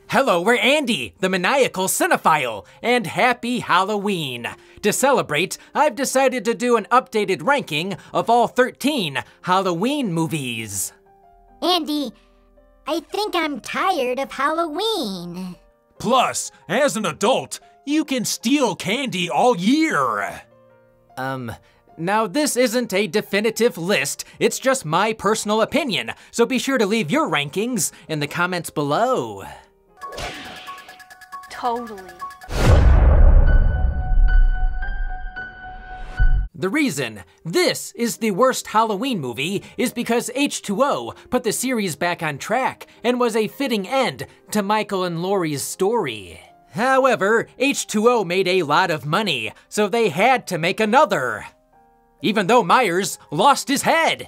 Hello, we're Andy, the maniacal cinephile, and happy Halloween! To celebrate, I've decided to do an updated ranking of all 13 Halloween movies. Andy, I think I'm tired of Halloween. Plus, as an adult, you can steal candy all year. Now this isn't a definitive list, it's just my personal opinion, so be sure to leave your rankings in the comments below. Totally. The reason this is the worst Halloween movie is because H2O put the series back on track and was a fitting end to Michael and Laurie's story. However, H2O made a lot of money, so they had to make another. Even though Myers lost his head.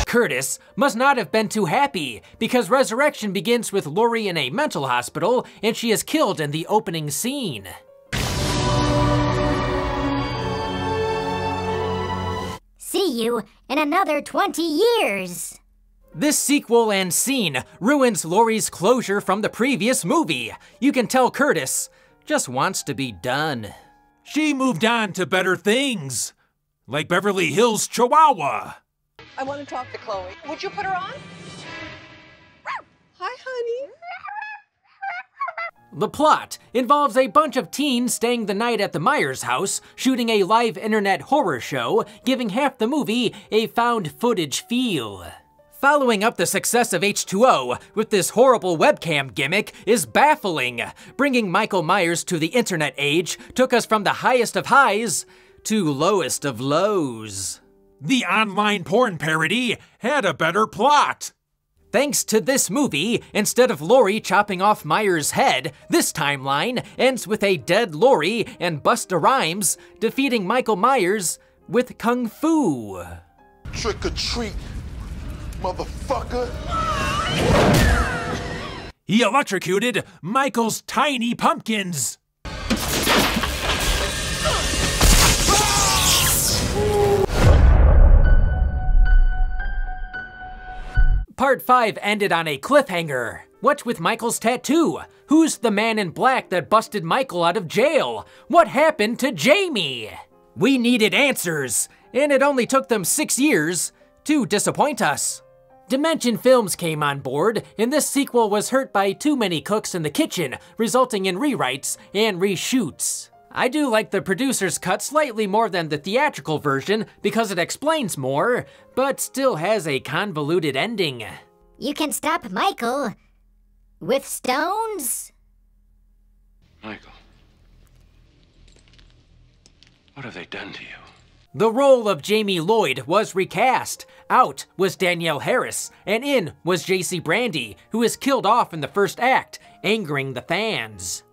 Curtis must not have been too happy, because Resurrection begins with Laurie in a mental hospital and she is killed in the opening scene. See you in another 20 years. This sequel and scene ruins Laurie's closure from the previous movie. You can tell Curtis just wants to be done. She moved on to better things, like Beverly Hills Chihuahua. I want to talk to Chloe. Would you put her on? Hi, honey. The plot involves a bunch of teens staying the night at the Myers house, shooting a live internet horror show, giving half the movie a found footage feel. Following up the success of H2O with this horrible webcam gimmick is baffling. Bringing Michael Myers to the internet age took us from the highest of highs to lowest of lows. The online porn parody had a better plot. Thanks to this movie, instead of Laurie chopping off Myers' head, this timeline ends with a dead Laurie and Busta Rhymes defeating Michael Myers with Kung Fu. Trick or treat, motherfucker. He electrocuted Michael's tiny pumpkins. Part 5 ended on a cliffhanger. What's with Michael's tattoo? Who's the man in black that busted Michael out of jail? What happened to Jamie? We needed answers, and it only took them 6 years to disappoint us. Dimension Films came on board, and this sequel was hurt by too many cooks in the kitchen, resulting in rewrites and reshoots. I do like the producer's cut slightly more than the theatrical version because it explains more, but still has a convoluted ending. You can stop Michael with stones? Michael, what have they done to you? The role of Jamie Lloyd was recast. Out was Danielle Harris, and in was J.C. Brandy, who is killed off in the first act, angering the fans.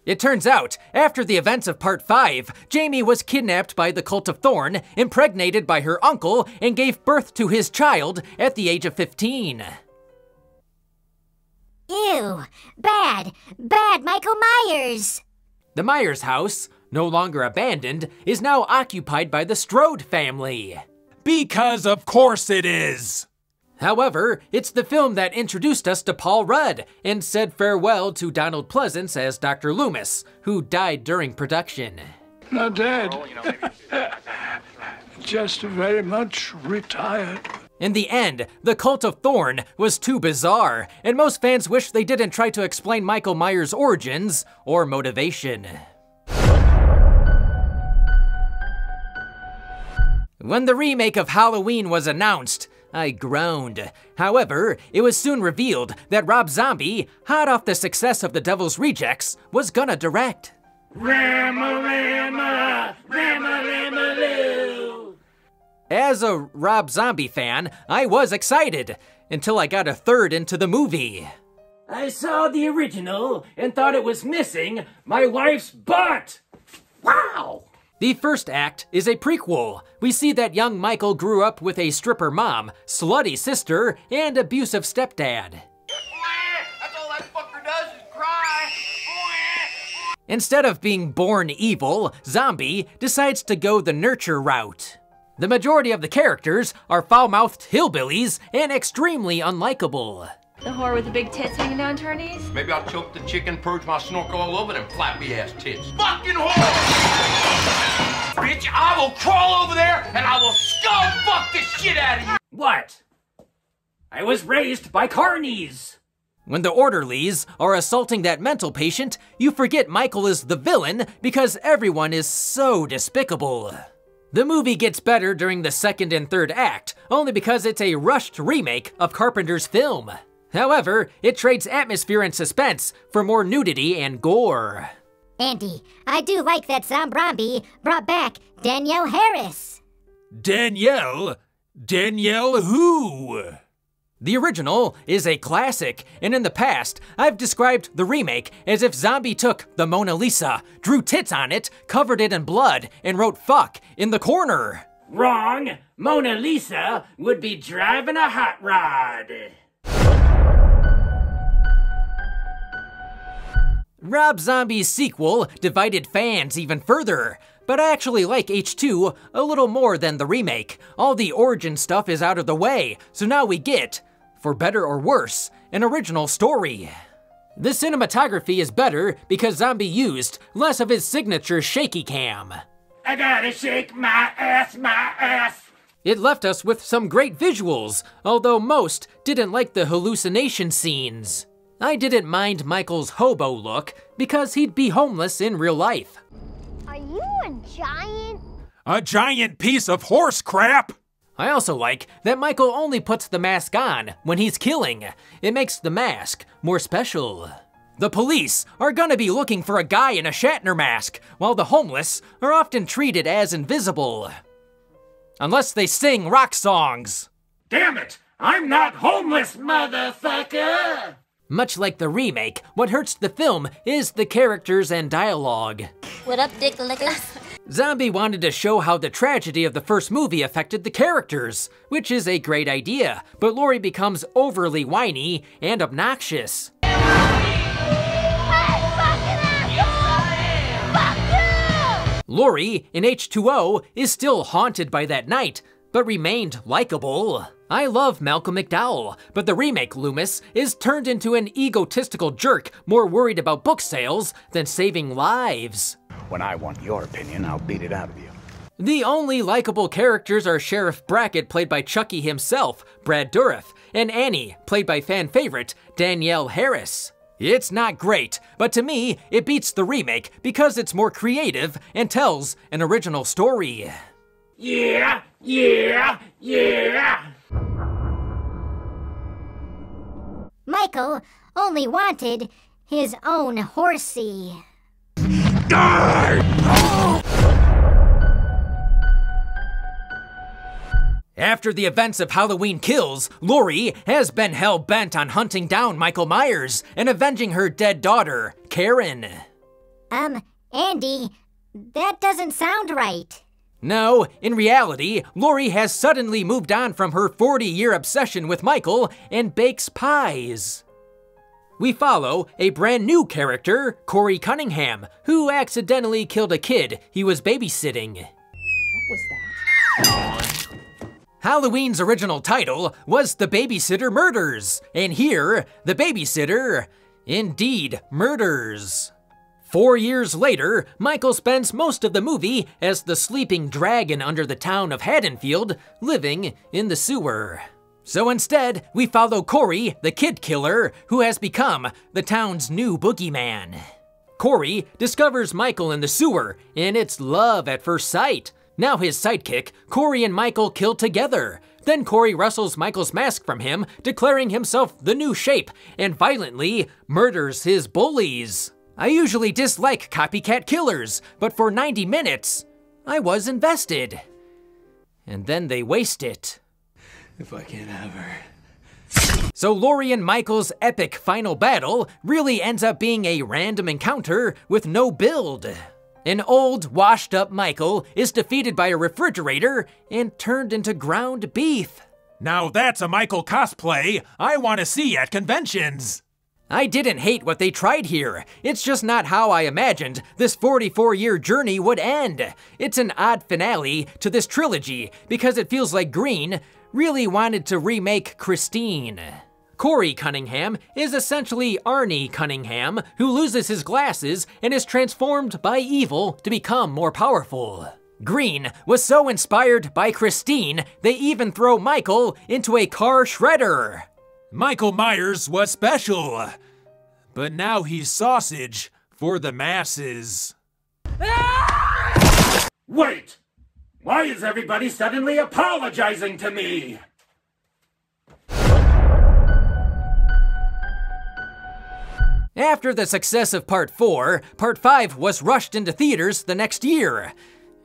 It turns out, after the events of Part 5, Jamie was kidnapped by the Cult of Thorn, impregnated by her uncle, and gave birth to his child at the age of 15. Ew, bad Michael Myers. The Myers house, no longer abandoned, is now occupied by the Strode family. Because of course it is. However, it's the film that introduced us to Paul Rudd and said farewell to Donald Pleasance as Dr. Loomis, who died during production. Not dead. Just very much retired. In the end, the Cult of Thorn was too bizarre, and most fans wish they didn't try to explain Michael Myers' origins or motivation. When the remake of Halloween was announced, I groaned. However, it was soon revealed that Rob Zombie, hot off the success of The Devil's Rejects, was gonna direct. Rama-lama-loo. As a Rob Zombie fan, I was excited, until I got a third into the movie. I saw the original and thought it was missing my wife's butt. Wow! The first act is a prequel. We see that young Michael grew up with a stripper mom, slutty sister, and abusive stepdad. That's all that fucker does is cry. Instead of being born evil, Zombie decides to go the nurture route. The majority of the characters are foul-mouthed hillbillies and extremely unlikable. The whore with the big tits hanging down to her knees? Maybe I'll choke the chicken, purge my snorkel all over them flappy ass tits. Fucking whore! Bitch, I will crawl over there and I will skull fuck the shit out of you! What? I was raised by carnies! When the orderlies are assaulting that mental patient, you forget Michael is the villain because everyone is so despicable. The movie gets better during the second and third act, only because it's a rushed remake of Carpenter's film. However, it trades atmosphere and suspense for more nudity and gore. Andy, I do like that Zombie brought back Danielle Harris. Danielle? Danielle who? The original is a classic, and in the past, I've described the remake as if Zombie took the Mona Lisa, drew tits on it, covered it in blood, and wrote fuck in the corner. Wrong! Mona Lisa would be driving a hot rod. Rob Zombie's sequel divided fans even further, but I actually like H2 a little more than the remake. All the origin stuff is out of the way, so now we get, for better or worse, an original story. The cinematography is better because Zombie used less of his signature shaky cam. I gotta shake my ass, my ass. It left us with some great visuals, although most didn't like the hallucination scenes. I didn't mind Michael's hobo look because he'd be homeless in real life. Are you a giant? A giant piece of horse crap! I also like that Michael only puts the mask on when he's killing. It makes the mask more special. The police are gonna be looking for a guy in a Shatner mask, while the homeless are often treated as invisible. Unless they sing rock songs. Damn it! I'm not homeless, motherfucker! Much like the remake, what hurts the film is the characters and dialogue. What up, Dick Lickers? Zombie wanted to show how the tragedy of the first movie affected the characters, which is a great idea, but Laurie becomes overly whiny and obnoxious. Laurie, in H2O, is still haunted by that night, but remained likable. I love Malcolm McDowell, but the remake Loomis is turned into an egotistical jerk more worried about book sales than saving lives. When I want your opinion, I'll beat it out of you. The only likable characters are Sheriff Brackett, played by Chucky himself, Brad Dourif, and Annie, played by fan favorite Danielle Harris. It's not great, but to me, it beats the remake because it's more creative and tells an original story. Yeah, yeah, yeah! Michael only wanted his own horsey. After the events of Halloween Kills, Laurie has been hell-bent on hunting down Michael Myers and avenging her dead daughter, Karen. Andy, that doesn't sound right. No, in reality, Laurie has suddenly moved on from her 40-year obsession with Michael and bakes pies. We follow a brand new character, Corey Cunningham, who accidentally killed a kid he was babysitting. What was that? Halloween's original title was The Babysitter Murders, and here, the babysitter indeed murders. 4 years later, Michael spends most of the movie as the sleeping dragon under the town of Haddonfield, living in the sewer. So instead, we follow Corey, the kid killer, who has become the town's new boogeyman. Corey discovers Michael in the sewer, and it's love at first sight. Now his sidekick, Corey and Michael kill together. Then Corey wrestles Michael's mask from him, declaring himself the new shape, and violently murders his bullies. I usually dislike copycat killers, but for 90 minutes, I was invested. And then they waste it. If I can't have her. So Laurie and Michael's epic final battle really ends up being a random encounter with no build. An old, washed-up Michael is defeated by a refrigerator and turned into ground beef. Now that's a Michael cosplay I want to see at conventions. I didn't hate what they tried here. It's just not how I imagined this 44-year journey would end. It's an odd finale to this trilogy because it feels like Green really wanted to remake Christine. Corey Cunningham is essentially Arnie Cunningham, who loses his glasses and is transformed by evil to become more powerful. Green was so inspired by Christine, they even throw Michael into a car shredder. Michael Myers was special, but now he's sausage for the masses. Wait! Why is everybody suddenly apologizing to me? After the success of Part 4, Part 5 was rushed into theaters the next year.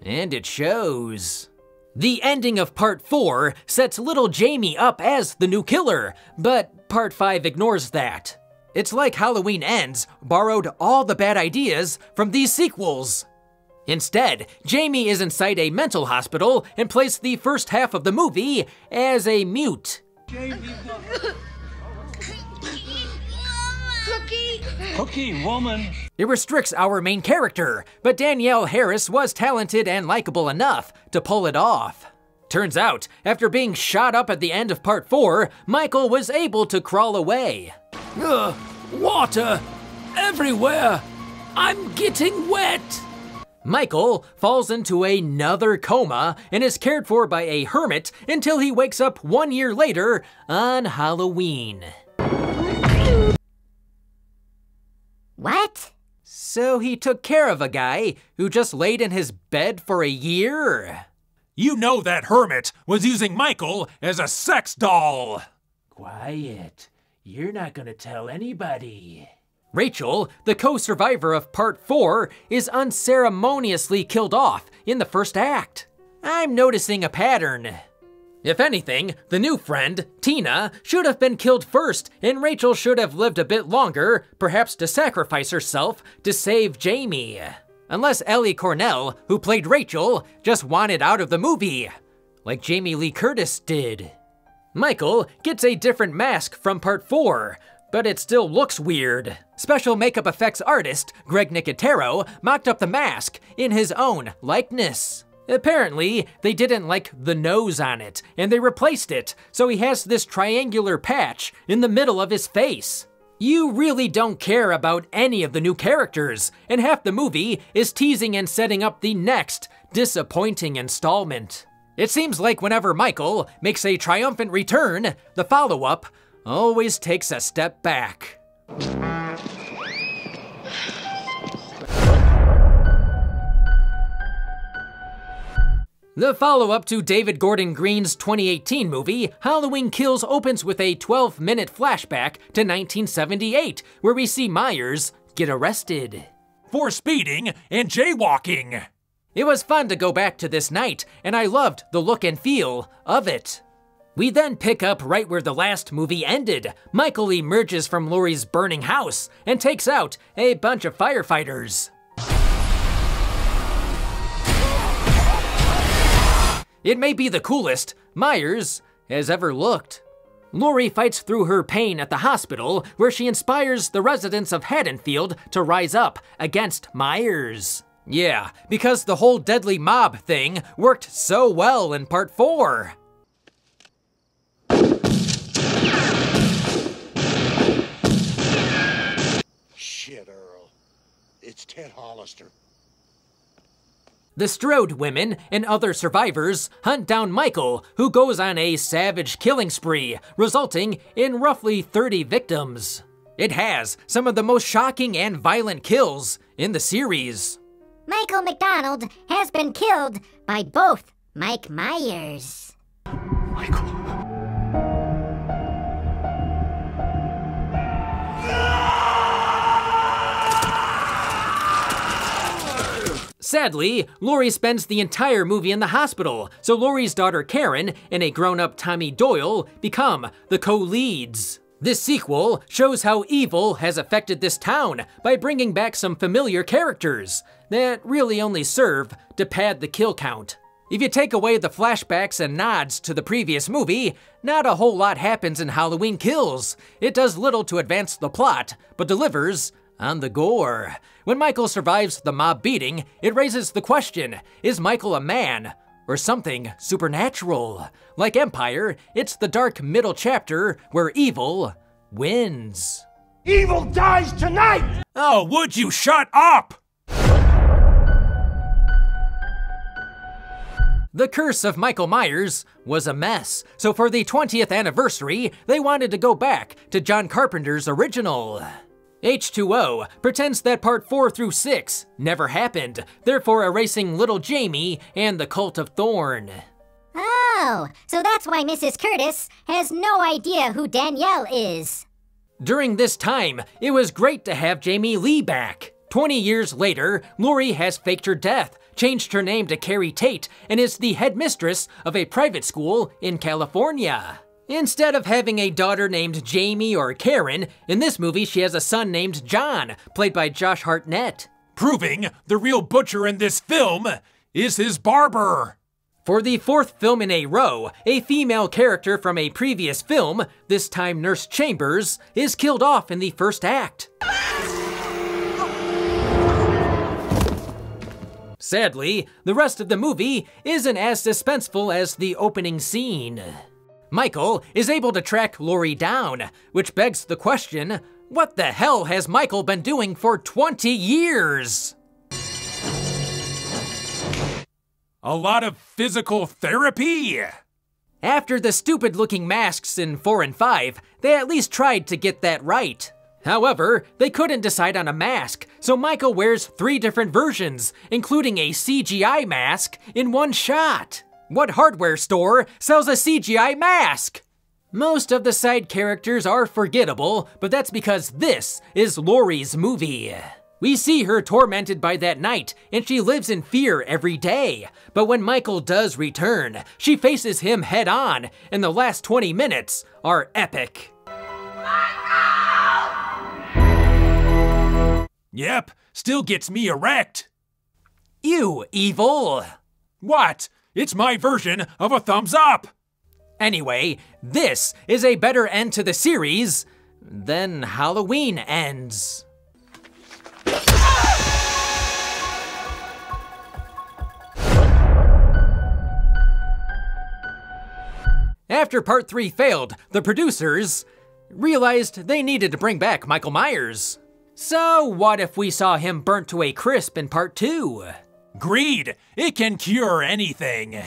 And it shows. The ending of Part 4 sets little Jamie up as the new killer, but Part 5 ignores that. It's like Halloween Ends borrowed all the bad ideas from these sequels. Instead, Jamie is inside a mental hospital and plays the first half of the movie as a mute. Cookie woman. It restricts our main character, but Danielle Harris was talented and likable enough to pull it off. Turns out, after being shot up at the end of Part 4, Michael was able to crawl away. Water everywhere. I'm getting wet. Michael falls into another coma and is cared for by a hermit until he wakes up 1 year later on Halloween. What? So he took care of a guy who just laid in his bed for a year? You know that hermit was using Michael as a sex doll. Quiet. You're not gonna tell anybody. Rachel, the co-survivor of Part 4, is unceremoniously killed off in the first act. I'm noticing a pattern. If anything, the new friend, Tina, should have been killed first, and Rachel should have lived a bit longer, perhaps to sacrifice herself to save Jamie. Unless Ellie Cornell, who played Rachel, just wanted out of the movie, like Jamie Lee Curtis did. Michael gets a different mask from Part 4, but it still looks weird. Special makeup effects artist Greg Nicotero mocked up the mask in his own likeness. Apparently, they didn't like the nose on it, and they replaced it, so he has this triangular patch in the middle of his face. You really don't care about any of the new characters, and half the movie is teasing and setting up the next disappointing installment. It seems like whenever Michael makes a triumphant return, the follow-up always takes a step back. The follow-up to David Gordon Green's 2018 movie, Halloween Kills, opens with a 12-minute flashback to 1978, where we see Myers get arrested. For speeding and jaywalking. It was fun to go back to this night, and I loved the look and feel of it. We then pick up right where the last movie ended. Michael emerges from Laurie's burning house and takes out a bunch of firefighters. It may be the coolest Myers has ever looked. Laurie fights through her pain at the hospital, where she inspires the residents of Haddonfield to rise up against Myers. Yeah, because the whole deadly mob thing worked so well in Part 4. Shit, Earl. It's Ted Hollister. The Strode women and other survivors hunt down Michael, who goes on a savage killing spree, resulting in roughly 30 victims. It has some of the most shocking and violent kills in the series. Michael McDonald has been killed by both Mike Myers. Michael. Sadly, Laurie spends the entire movie in the hospital, so Laurie's daughter Karen and a grown-up Tommy Doyle become the co-leads. This sequel shows how evil has affected this town by bringing back some familiar characters. that really only serve to pad the kill count. If you take away the flashbacks and nods to the previous movie, not a whole lot happens in Halloween Kills. It does little to advance the plot, but delivers on the gore. When Michael survives the mob beating, it raises the question, is Michael a man or something supernatural? Like Empire, it's the dark middle chapter where evil wins. Evil dies tonight! Oh, would you shut up? The Curse of Michael Myers was a mess, so for the 20th anniversary, they wanted to go back to John Carpenter's original. H2O pretends that part 4 through 6 never happened, therefore erasing little Jamie and the Cult of Thorn. Oh, so that's why Mrs. Curtis has no idea who Danielle is. During this time, it was great to have Jamie Lee back. 20 years later, Laurie has faked her death, changed her name to Carrie Tate, and is the headmistress of a private school in California. Instead of having a daughter named Jamie or Karen, in this movie she has a son named John, played by Josh Hartnett. Proving the real butcher in this film is his barber. For the 4th film in a row, a female character from a previous film, this time Nurse Chambers, is killed off in the first act. Sadly, the rest of the movie isn't as suspenseful as the opening scene. Michael is able to track Laurie down, which begs the question, what the hell has Michael been doing for 20 years? A lot of physical therapy? After the stupid-looking masks in 4 and 5, they at least tried to get that right. However, they couldn't decide on a mask, so Michael wears 3 different versions, including a CGI mask in one shot. What hardware store sells a CGI mask? Most of the side characters are forgettable, but that's because this is Laurie's movie. We see her tormented by that night, and she lives in fear every day. But when Michael does return, she faces him head on, and the last 20 minutes are epic. Yep, still gets me erect. You evil! What? It's my version of a thumbs up! Anyway, this is a better end to the series than Halloween Ends. After part 3 failed, the producers realized they needed to bring back Michael Myers. So what if we saw him burnt to a crisp in part 2? Greed! It can cure anything!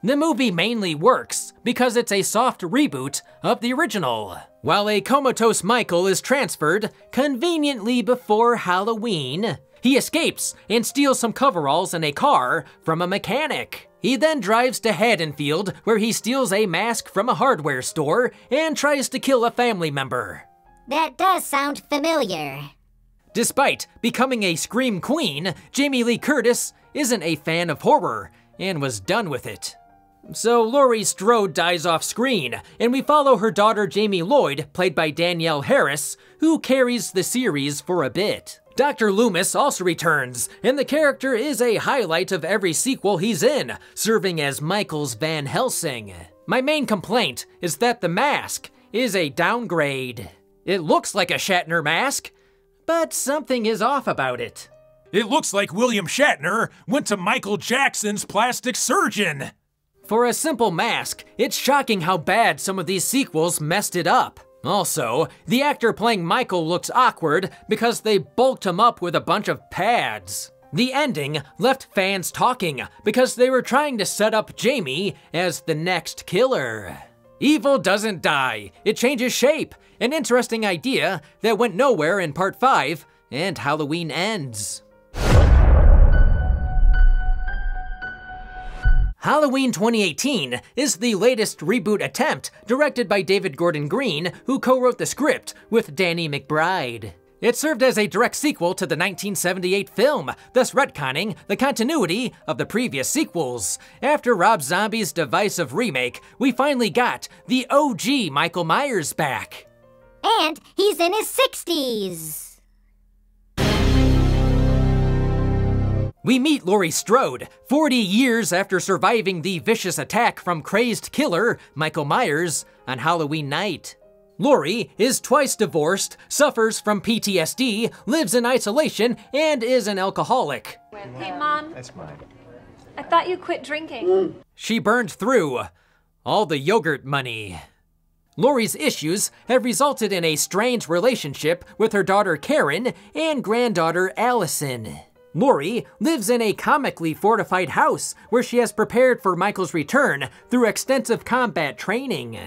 The movie mainly works because it's a soft reboot of the original. While a comatose Michael is transferred conveniently before Halloween, he escapes and steals some coveralls and a car from a mechanic. He then drives to Haddonfield, where he steals a mask from a hardware store and tries to kill a family member. That does sound familiar. Despite becoming a Scream Queen, Jamie Lee Curtis isn't a fan of horror and was done with it. So Laurie Strode dies off screen, and we follow her daughter Jamie Lloyd, played by Danielle Harris, who carries the series for a bit. Dr. Loomis also returns, and the character is a highlight of every sequel he's in, serving as Michael's Van Helsing. My main complaint is that the mask is a downgrade. It looks like a Shatner mask, but something is off about it. It looks like William Shatner went to Michael Jackson's plastic surgeon. For a simple mask, it's shocking how bad some of these sequels messed it up. Also, the actor playing Michael looks awkward because they bulked him up with a bunch of pads. The ending left fans talking because they were trying to set up Jamie as the next killer. Evil doesn't die, it changes shape. An interesting idea that went nowhere in part 5 and Halloween Ends. Halloween 2018 is the latest reboot attempt, directed by David Gordon Green, who co-wrote the script with Danny McBride. It served as a direct sequel to the 1978 film, thus retconning the continuity of the previous sequels. After Rob Zombie's divisive remake, we finally got the OG Michael Myers back. And he's in his 60s. We meet Laurie Strode, 40 years after surviving the vicious attack from crazed killer Michael Myers on Halloween night. Laurie is twice divorced, suffers from PTSD, lives in isolation, and is an alcoholic. Hey, Mom. That's mine. I thought you quit drinking. She burned through all the yogurt money. Laurie's issues have resulted in a strained relationship with her daughter Karen and granddaughter Allison. Laurie lives in a comically fortified house where she has prepared for Michael's return through extensive combat training.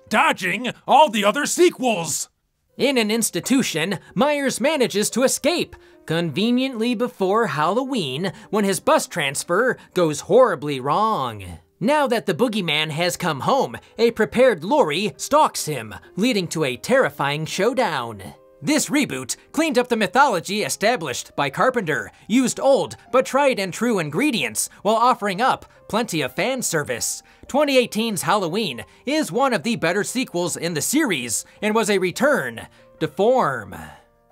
Dodging all the other sequels! In an institution, Myers manages to escape, conveniently before Halloween when his bus transfer goes horribly wrong. Now that the boogeyman has come home, a prepared Laurie stalks him, leading to a terrifying showdown. This reboot cleaned up the mythology established by Carpenter, used old but tried and true ingredients while offering up plenty of fan service. 2018's Halloween is one of the better sequels in the series and was a return to form.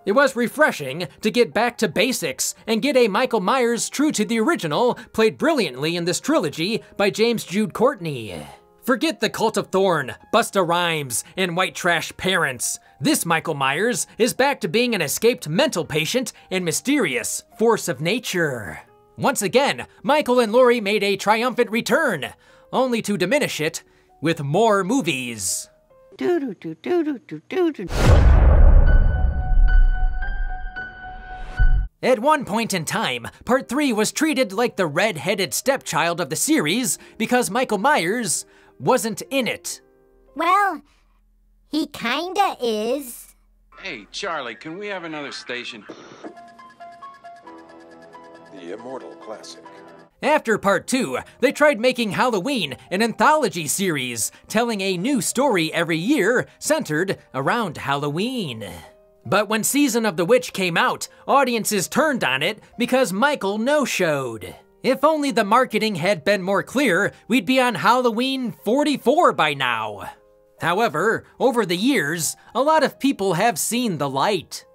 It was refreshing to get back to basics and get a Michael Myers true to the original, played brilliantly in this trilogy by James Jude Courtney. Forget the Cult of Thorn, Busta Rhymes, and white trash parents. This Michael Myers is back to being an escaped mental patient and mysterious force of nature. Once again, Michael and Laurie made a triumphant return, only to diminish it with more movies. At one point in time, Part 3 was treated like the red-headed stepchild of the series because Michael Myers wasn't in it. Well, he kinda is. Hey, Charlie, can we have another station? The Immortal Classic. After Part 2, they tried making Halloween an anthology series, telling a new story every year centered around Halloween. But when Season of the Witch came out, audiences turned on it because Michael no-showed. If only the marketing had been more clear, we'd be on Halloween 44 by now. However, over the years, a lot of people have seen the light.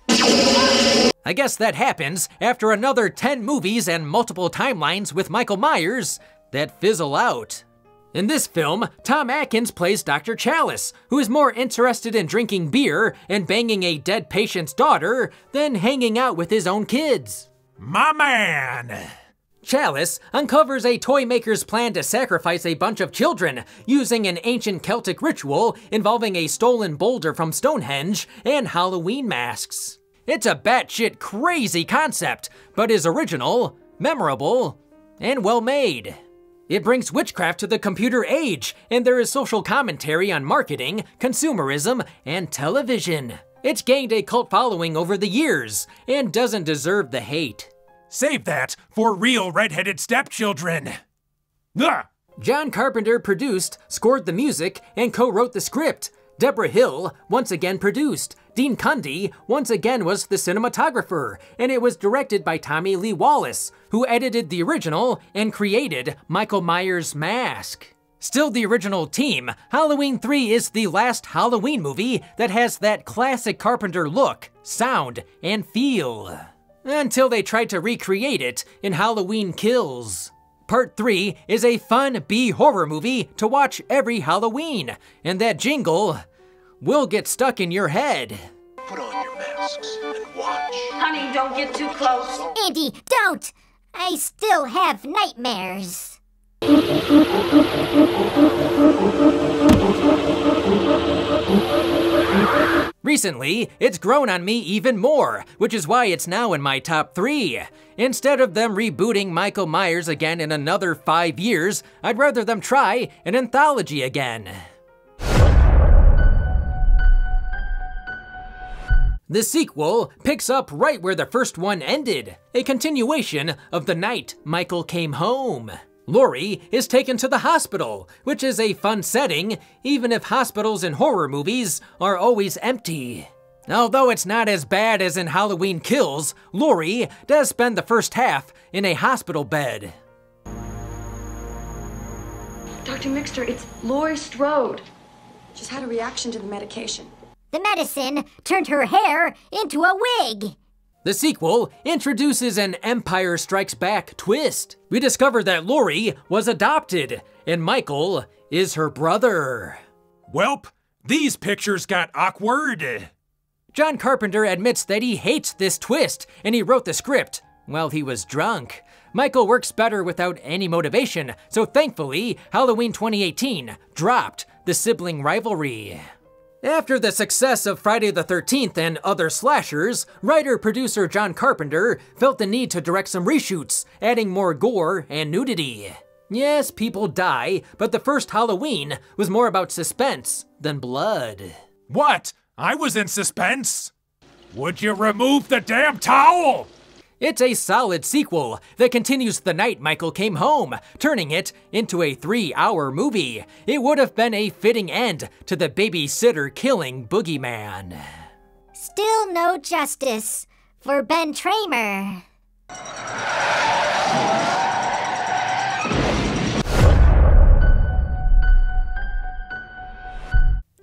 I guess that happens after another 10 movies and multiple timelines with Michael Myers that fizzle out. In this film, Tom Atkins plays Dr. Chalice, who is more interested in drinking beer and banging a dead patient's daughter than hanging out with his own kids. My man! Chalice uncovers a toy maker's plan to sacrifice a bunch of children using an ancient Celtic ritual involving a stolen boulder from Stonehenge and Halloween masks. It's a batshit crazy concept, but is original, memorable, and well made. It brings witchcraft to the computer age, and there is social commentary on marketing, consumerism, and television. It's gained a cult following over the years, and doesn't deserve the hate. Save that for real redheaded stepchildren. Ugh. John Carpenter produced, scored the music, and co-wrote the script. Deborah Hill once again produced. Dean Cundy once again was the cinematographer, and it was directed by Tommy Lee Wallace, who edited the original and created Michael Myers' mask. Still the original team, Halloween 3 is the last Halloween movie that has that classic Carpenter look, sound, and feel. Until they tried to recreate it in Halloween Kills. Part 3 is a fun B-horror movie to watch every Halloween, and that jingle will get stuck in your head. Put on your masks and watch. Honey, don't get too close. Andy, don't! I still have nightmares. Recently, it's grown on me even more, which is why it's now in my top 3. Instead of them rebooting Michael Myers again in another 5 years, I'd rather them try an anthology again. The sequel picks up right where the first one ended, a continuation of the night Michael came home. Laurie is taken to the hospital, which is a fun setting, even if hospitals in horror movies are always empty. Although it's not as bad as in Halloween Kills, Laurie does spend the first half in a hospital bed. Dr. Mixter, it's Laurie Strode. She's had a reaction to the medication. The medicine turned her hair into a wig. The sequel introduces an Empire Strikes Back twist. We discover that Laurie was adopted, and Michael is her brother. Welp, these pictures got awkward. John Carpenter admits that he hates this twist, and he wrote the script while he was drunk. Michael works better without any motivation, so thankfully, Halloween 2018 dropped the sibling rivalry. After the success of Friday the 13th and other slashers, writer-producer John Carpenter felt the need to direct some reshoots, adding more gore and nudity. Yes, people die, but the first Halloween was more about suspense than blood. What? I was in suspense? Would you remove the damn towel? It's a solid sequel that continues the night Michael came home, turning it into a 3-hour movie. It would have been a fitting end to the babysitter killing boogeyman. Still no justice for Ben Tramer.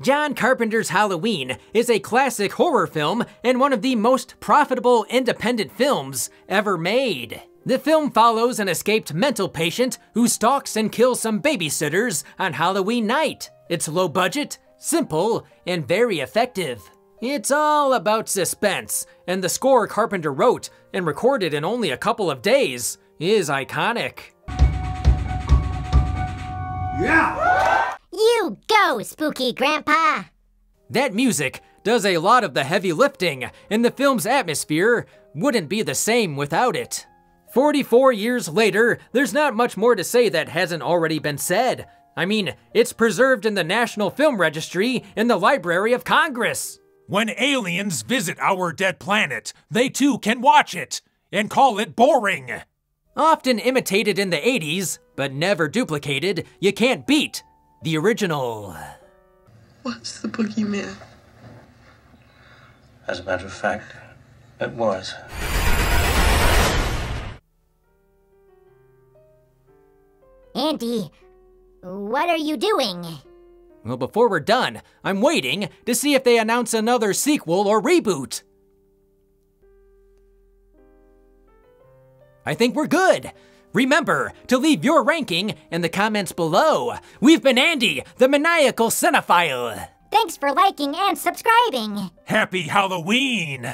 John Carpenter's Halloween is a classic horror film and one of the most profitable independent films ever made. The film follows an escaped mental patient who stalks and kills some babysitters on Halloween night. It's low budget, simple, and very effective. It's all about suspense, and the score Carpenter wrote and recorded in only a couple of days is iconic. Yeah! You go, Spooky Grandpa! That music does a lot of the heavy lifting, and the film's atmosphere wouldn't be the same without it. 44 years later, there's not much more to say that hasn't already been said. I mean, it's preserved in the National Film Registry in the Library of Congress. When aliens visit our dead planet, they too can watch it and call it boring. Often imitated in the 80s, but never duplicated, you can't beat the original. What's the boogeyman? As a matter of fact, it was. Andy, what are you doing? Well, before we're done, I'm waiting to see if they announce another sequel or reboot. I think we're good. Remember to leave your ranking in the comments below. We've been Andy, the Maniacal Cinephile. Thanks for liking and subscribing. Happy Halloween!